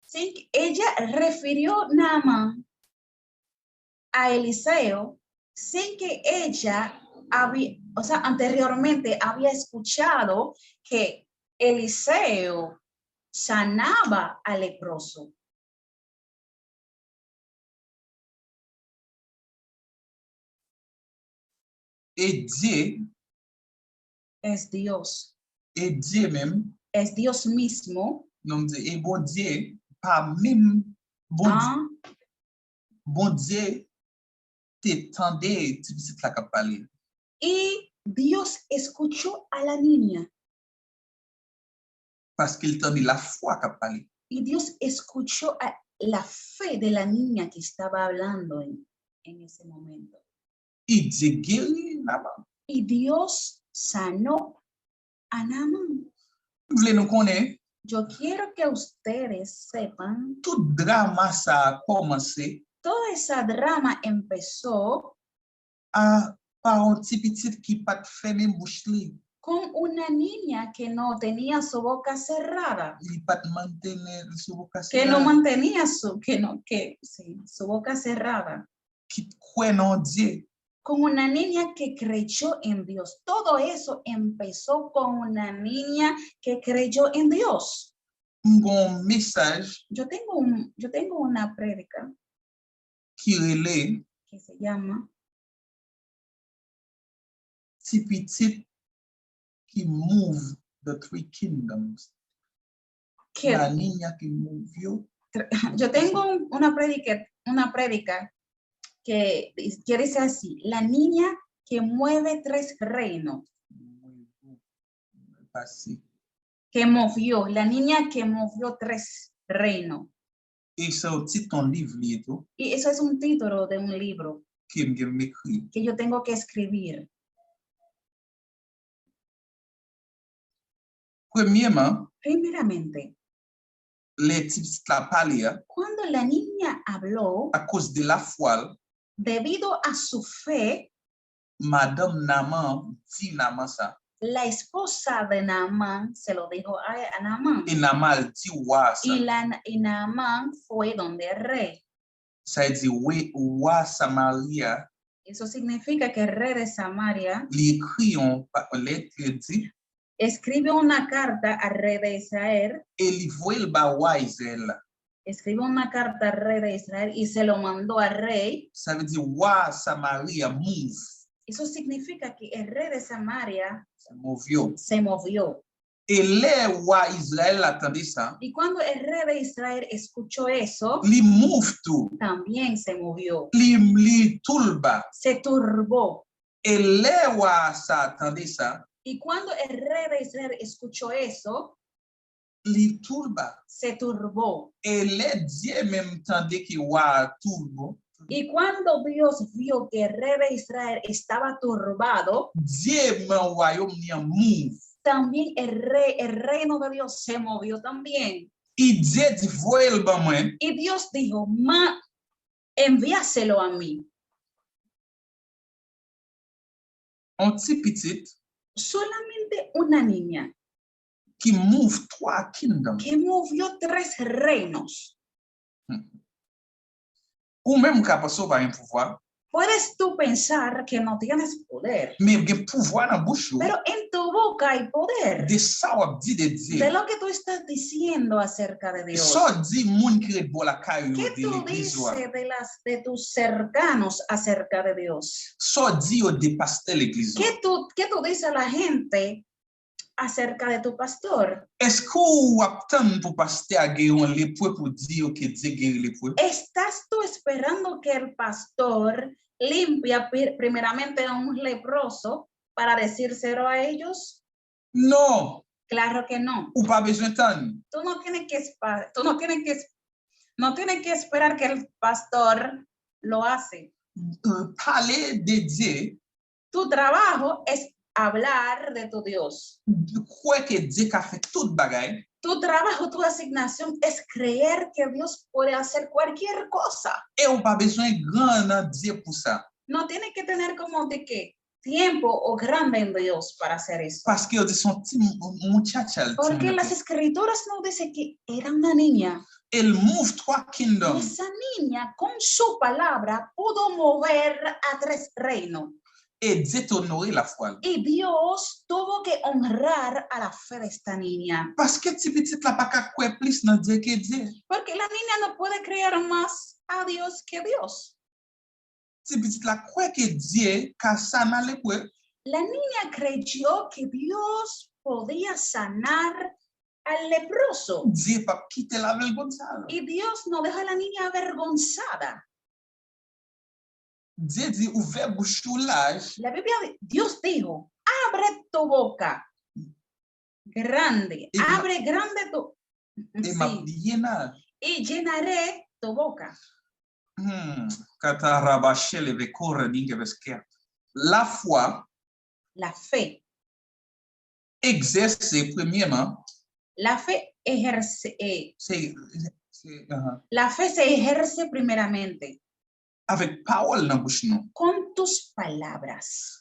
Sí, ella refirió Naaman a Eliseo sin que ella había, o sea, anteriormente había escuchado que Eliseo sanaba al leproso. Et Dieu Es Dios. même, Es Dios mismo. nous dit, et bon Dieu, pas même, bon, Ah, bon Dieu, t'étendais, tu sais la cap parler. y Dios escuchó a la niña. Parce qu'il tendait la foi cap parler. Y Dios escuchó a la fe de la niña que estaba hablando en ese momento. Et Dieu guérit Naaman. Y Dios sanó a Naaman. Vous voulez nous connaître? Yo quiero que ustedes sepan, Tout drama ça a commencé toda esa drama empezó par un petit qui pas fait même bouche li. con una niña que no tenía su boca cerrada, Il pas maintenir su boca que no cerrada. mantenía su boca cerrada, Qui croit en Dieu. con una niña que creyó en Dios. Todo eso empezó con una niña que creyó en Dios. Un bon message Yo tengo una prédica qui relève que se llama si petit qui move the three kingdoms. que La niña que movió. yo tengo una prédica que dice así: la niña que mueve tres reinos, Passé. la niña que movió tres reinos. Et c'est un petit ton livre li tout Y eso es un título de un libro qui m'écrit. que yo tengo que escribir. Premièrement, Primeramente, les types la parler cuando la niña habló, à cause de la foi, debido a su fe, Madame Naman dit Naman ça. la esposa de Naamán se lo dijo a Naamán. Et Naman dit ouais ça. Y Naamán fue donde el rey. Ça dit oui, roi Samaria. Eso significa que el rey de Samaria Il écrit en lettre dit escribe una carta al rey de Israel. et il voit le roi Israël. Escribe una carta al rey de Israel y se lo mandó al rey. Ça veut dire roi Samaria move. Eso significa que el rey de Samaria Se movió. se movió. Et les rois Israël attendait ça. Y cuando el rey de Israel escuchó eso, Il move tout. también se movió. Il tourba. Se turbó. Et les rois attendait ça. Y cuando el rey de Israel escuchó eso, Il tourba. se turbó. Et les dieux même tendait que roi tourbo. Y cuando Dios vio que el rey de Israel estaba turbado, Dieu mon royaume ni move. también el reino de Dios se movió también. Et Dieu dit voyez le moi. Y Dios dijo: envíaselo a mí. Un petit Solamente una niña qui move trois kingdoms. que movió tres reinos. Ou même capable pas un pouvoir. Puedes tú pensar que no tienes poder, Mais il y a pouvoir dans bouche. pero en tu boca hay poder De ça on dit de de Dieu. lo que tú estás diciendo acerca de Dios. Ça dit moun qui est pour la caillou ¿Qué de tú l'église. dices de tus cercanos acerca de Dios? Ça dit au de pasteur l'église. ¿Qué tú dices a la gente acerca de tu pastor? Est-ce que vous attendez pour pasteur à guérir les points pour dire que Dieu guérit les points? ¿Estás tú esperando que el pastor limpia primeramente a un leproso para decírselo a ellos? Non, Claro que no. ou pas besoin de temps. Tú no tienes que esperar que el pastor lo hace. Parler de Dieu, Tu trabajo es hablar de tu Dios. croire que Dieu a fait toute bagaille. Tu trabajo, tu asignación es creer que Dios puede hacer cualquier cosa. Et on pas besoin de grand Dieu pour ça. No tiene que tener como de que tiempo o grande en Dios para hacer eso. Parce que son petit muchacha. Porque las escrituras nos dicen que era una niña. Elle move 3 Y kingdoms. esa niña con su palabra pudo mover a 3 reinos. Et Dieu honorer la foi. Y Dios tuvo que honrar a la fe de esta niña. Parce que ti petit la pa ka kwe plus nan Dieu que Dieu. Porque la niña no puede creer más a Dios que Dios. Ti petit la kwe que Dieu ka sana le kwe. La niña creyó que Dios podía sanar al leproso. Dieu pa kite la vel comme ça. Y Dios no deja a la niña avergonzada. Dieu dit ouvert bouche ou l'âge. La Biblia, Dios dijo, abre tu boca. Grande, Y- abre grande tu... Et m'a Sí. bien. Y llenaré tu boca. Kata rabache le vecore ninge vesker. La foi La fe. exercée premièrement, La fe ejerce, c'est la fe se ejerce primeramente avec parole dans bouche nous. con tus palabras.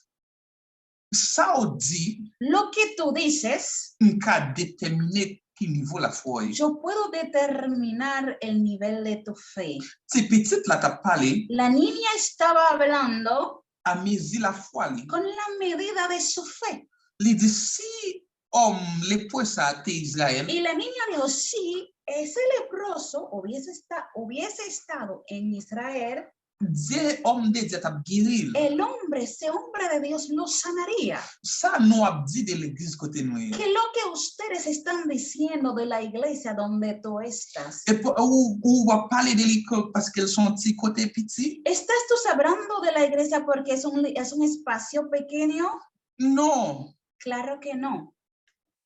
Ça on dit, Lo que tú dices, on peut déterminer qui niveau la foi. yo puedo determinar el nivel de tu fe. Si petite là t'a parlé, La niña estaba hablando a mesi la foi li. con la medida de su fe. Li dit si l'époux ça te Israël, Y la niña dijo, si ese leproso hubiese estado en Israel, Dieu homme de Dieu t'a guéri. el hombre, ese hombre de Dios, lo sanaría. Ça nous a dit de l'église côté nous. Que lo que ustedes están diciendo de la iglesia donde tú estás, Et ou va parler de l'école parce qu'elles sont petit côté petit? ¿estás tú hablando de la iglesia porque es un espacio pequeño? Non. Claro que no.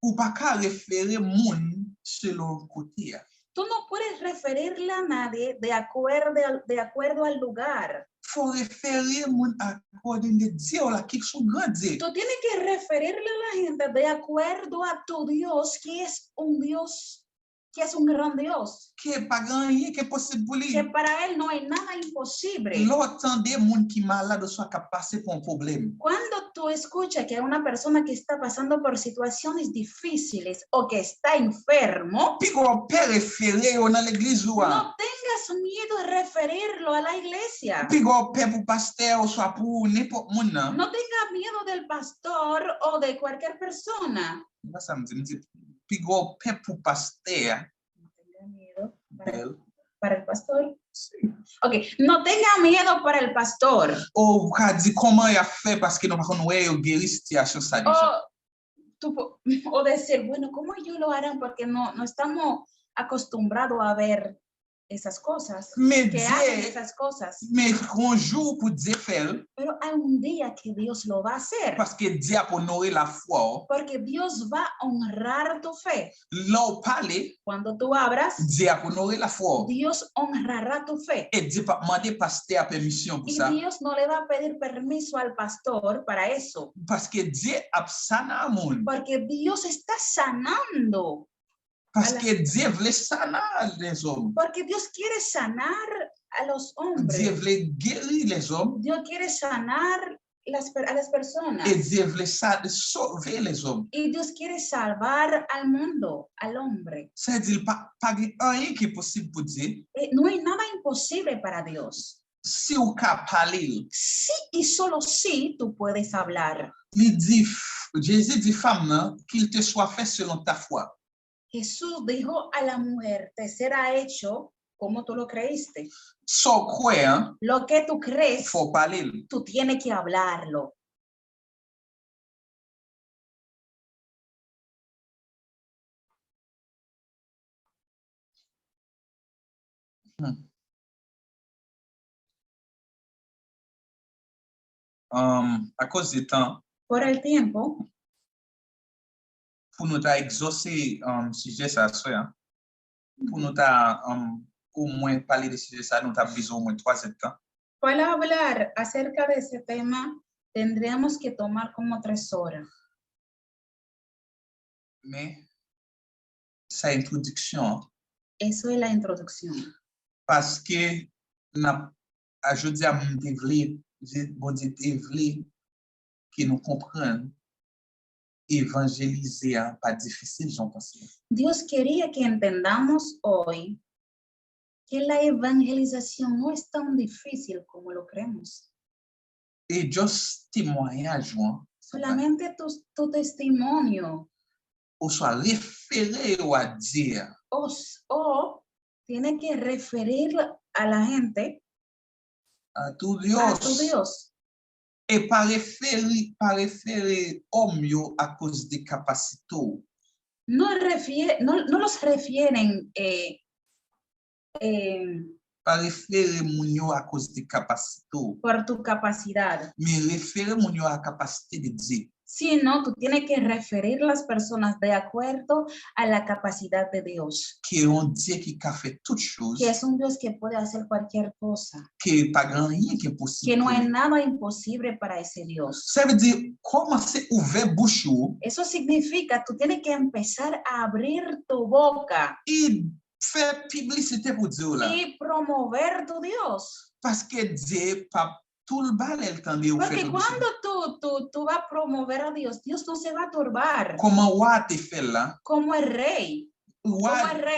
Ou pas qu'à référer moun selon côté. Tú no puedes referirle a nadie de acuerdo al lugar. Faut référer moun according de Dieu là qui sont grandi. Tú tienes que referirle a la gente de acuerdo a tu Dios, que es un Dios, que es un gran Dios. Que pas rien qui est possible pour lui. Que para él no hay nada imposible. L'autant des moun qui malade soit capable passer pour un problème. Cuando tú escuchas que una persona que está pasando por situaciones difíciles o que está enfermo, Puis qu'on peut référer dans l'église ou no tengas miedo de referirlo a la iglesia. puis qu'on peut pour pasteur ou soit pour n'importe moun. No tengas miedo del pastor o de cualquier persona. Ça me dit puis qu'on peut pour pasteur. No tenga miedo Belle. para el pastor. Ok, no tenga miedo para el pastor. Ou ka di comment il a fait parce que nous pas connait guéri situation ça déjà. O decir, bueno, ¿cómo ellos lo harán? Porque no estamos acostumbrados a ver esas cosas, Mais que hacen Dieu, esas cosas. mais un jour pour Dieu faire Pero hay un día que Dios lo va a hacer. parce que Dieu a honoré la foi. Porque Dios va a honrar tu fe. Là où parler, Cuando tú abras, Dieu a honoré la foi. Dios honrará tu fe. Et Dieu pas demander pasteur permission pour Y ça Dios no le va a pedir permiso al pastor para eso. parce que Dieu a sana moun. Porque Dios está sanando. Parce que Dieu veut sanar les hommes. Porque Dios quiere sanar a los Dieu hombres. veut guérir les hommes Dios quiere sanar a las personas. et Dieu veut sauver les hommes. Y Dios quiere salvar al mundo, al hombre. Ça dit pas rien qui est possible pour Dieu. No hay nada imposible para Dios. Si vous pouvez parler, Sí y solo sí tú puedes hablar. Jésus dit femme qu'il te soit fait selon ta foi. Jesús dijo a la mujer, te será hecho como tú lo creíste. Sans croire, Lo que tú crees, faut parler. tú tienes que hablarlo. À cause du temps, Por el tiempo, pour nous exaucer sujet ça, pour nous au moins parler de sujet ça, nous avons besoin au moins 3 temps. para hablar acerca de ese tema, tendríamos que tomar como 3 horas. Mais sa introduction, Eso es la introducción. parce que je dis à mon développer, bon Dieu développer que nous comprenions évangéliser pas difficile, j'en pense. Dios quería que entendamos hoy que la evangelización no es tan difícil como lo creemos. Et juste témoignage, Solamente tu testimonio ou soit référé ou à dire, o tiene que referir a la gente à tout a tu Dios, Dios. et pas référer homme yo à cause des capacités. No los refieren Pas référer moun yo à cause des capacités, por tu capacidad, mais référer moun yo à la capacité de Dieu. sino tú tienes que referir las personas de acuerdo a la capacidad de Dios, Qui est un Dieu qui a fait toutes choses, que es un Dios que puede hacer cualquier cosa, qui pas grand rien qui est possible. que no pour hay lui. nada imposible para ese Dios. Ça veut dire, commencer ouvrir bouche yo, Eso significa, tú tienes que empezar a abrir tu boca et faire publicité pour Dieu là. y promover tu Dios. Parce que Dieu pas tout le bal elle tande ou fait Porque publicité. cuando tú vas a promover a Dios, Dios no se va a turbar Comment roi te fait là? como el rey Roi,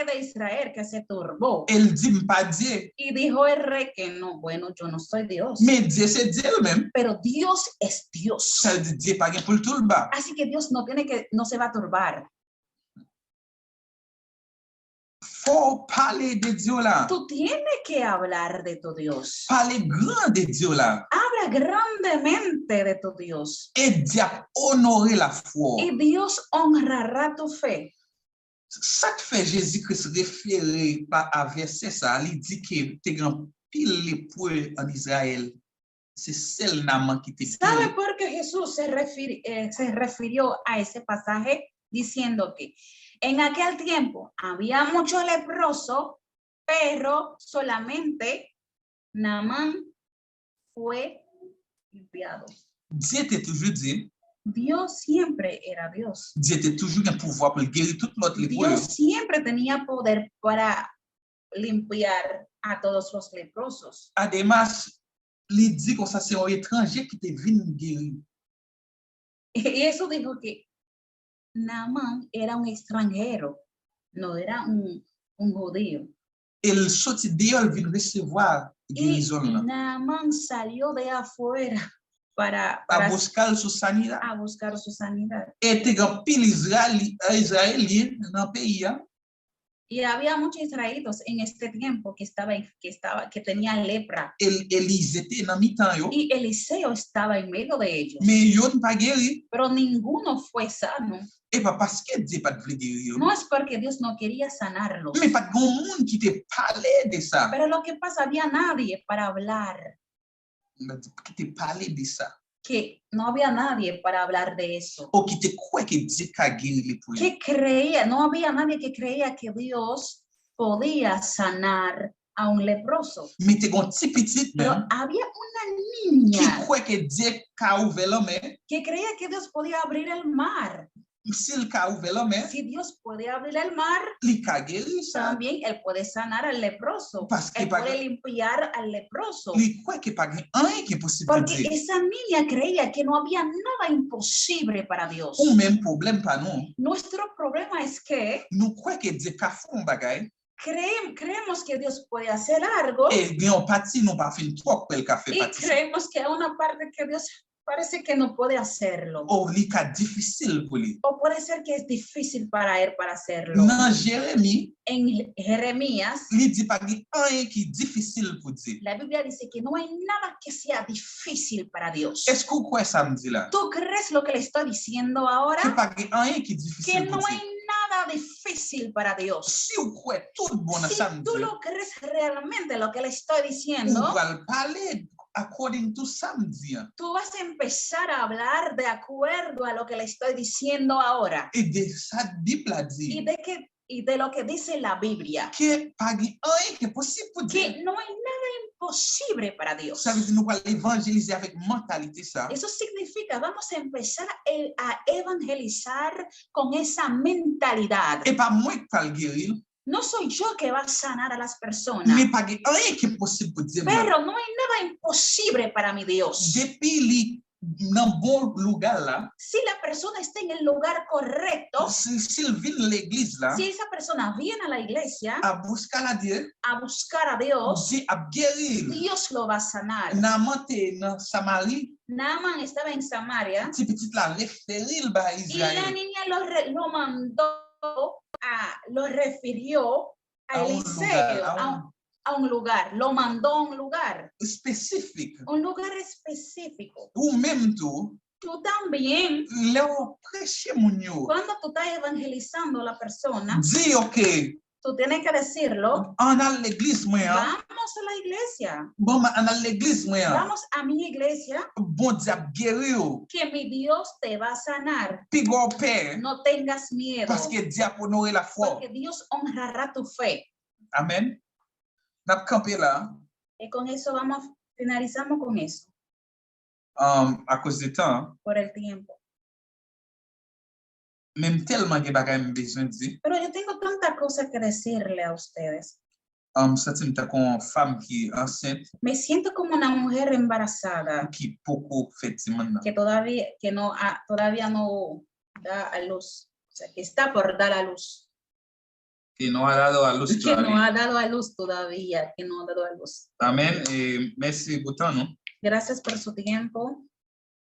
de Israel que se turbó. elle dit pas Dieu, Y dijo el rey que no, bueno, yo no soy Dios. mais Dieu c'est Dieu lui-même. Pero Dios es Dios. Ça veut dire Dieu pas gain pour le tout le bas. Así que Dios no se va a turbar. Faut parler de Dieu là. Tú tienes que hablar de tu Dios. Parler grand de Dieu là. Habla grandemente de tu Dios. Et Dieu honorer la foi. Y Dios honrará tu fe. Ça que fait Jésus-Christ référé à verset ça, il dit que t'es grand pile lépreux en Israël. C'est celle Naaman qui t'est ¿Sabe pile. por qué Jesús se refirió a ese pasaje diciendo que en aquel tiempo había muchos leprosos, pero solamente Naamán fue limpiado? Dieu t'a toujours dit, Dios siempre era Dios. Dieu t'a toujours un pouvoir pour guérir toute l'autre lépreux. Dios siempre tenía poder para limpiar a todos los leprosos. Además, il dit que ça c'est un étranger qui te vient guérir. Y eso dijo que Naamán era un extranjero, no era un judío. Il sorti dehors, il vient recevoir Y guérison là. Naamán salió de afuera para À buscar sa sanidad. a buscar su sanidad. Et t'es grand pile israélien dans le pays. Y había muchos israelitas en este tiempo que tenían lepra. Ils étaient dans mi-temps yo. Y Eliseo estaba en medio de ellos. Mais yo n'ont pas guéri. Pero ninguno fue sano. Et pas parce que Dieu pas voulu guérir. No es porque Dios no quería sanarlos. Mais pas de grand monde qui te parlait de ça. Pero lo que pasa, había nadie para hablar. Qui te parlait de ça. Que no había nadie para hablar de eso. Ou qui te croit que Dieu a guéri les pour. No había nadie que creía que Dios podía sanar a un leproso. Mais t'es grand petit petit Pero même. había una Qui niña croit que Dieu a ouvert la main. que creía que Dios podía abrir el mar. S'il a ouvert la main, Si Dios puede abrir el mar, il a guéri ça. también Él puede sanar al leproso. Parce que Él puede limpiar al leproso. il croit que pas rien qui est possible pour Porque Dieu. esa niña creía que no había nada imposible para Dios. Ou même problème pas nous. Nuestro problema es que Nous croyons que Dieu a fait un bagage. creemos que Dios puede hacer algo Et bien, en partie, nous pas fait trop pour le café. y creemos que hay una parte que Dios parece que no puede hacerlo. Ou il est difficile pour lui. O puede ser que es difícil para Él para hacerlo. Dans Jérémie, En Jeremías, il dit pas rien qui est difficile pour Dieu. la Biblia dice que no hay nada que sea difícil para Dios. Est-ce que vous croyez ça me dit là? ¿Tú crees lo que le estoy diciendo Que ahora? pas rien qui est Que difficile no pour hay Dieu. nada difícil para Dios. Si vous croyez tout bon Si ça me tú dit, lo crees realmente lo que le estoy vous diciendo, allez parler according to samedi. tú vas a empezar a hablar de acuerdo a lo que le estoy diciendo ahora Et de ça, Bible a dit y de lo que dice la Biblia, que pas rien qui est possible pour Dieu. que no hay nada imposible para Dios. Ça veut dire nous allons évangéliser avec mentalité ça. Eso significa, vamos a empezar a evangelizar con esa mentalidad. Et pas moi qui parle guérir, No soy yo que va a sanar a las personas, mais pas rien qui est possible pour Dieu. pero no hay nada imposible para mi Dios. Depuis dans bon lugar là, si la persona está en el lugar correcto, s'il vient l'église là, si esa persona viene a la iglesia à buscar la Dieu, a buscar a Dios, Dieu a guéri. Dios lo va a sanar. Naaman te dans Samarie, Naaman estaba en Samaria ti petit la référil ba y la Israël niña lo mandó, lo refirió a A un Eliseo, lugar, a un lugar, lo mandó a un lugar spécifique. específico. Ou même tout, Tú también, là où prêcher mon yo, cuando tú estás evangelizando a la persona, dis OK, tú tienes que decirlo, on a l'église moi, vamos a la iglesia, bon on a l'église moi, vamos a mi iglesia, bon Dieu a guéri yo. que mi Dios te va a sanar. Puis gros père, No tengas miedo, parce que Dieu a honoré la foi. porque Dios honrará tu fe. Amen. N'a campé là, Y con eso finalizamos con eso, à cause du temps, por el tiempo. même tellement que bagay m besoin de dire. Pero yo tengo tantas cosas que decirle a ustedes. Sentim ta kon femme qui enceinte, Me siento como una mujer embarazada qui beaucoup fait maintenant. que todavía no da a luz, o sea, que está por dar a luz, Que no ha dado a luz que no todavía. ha dado a luz todavía, que no ha dado a luz. Amen. Et merci pour ton, non? Gracias por su tiempo.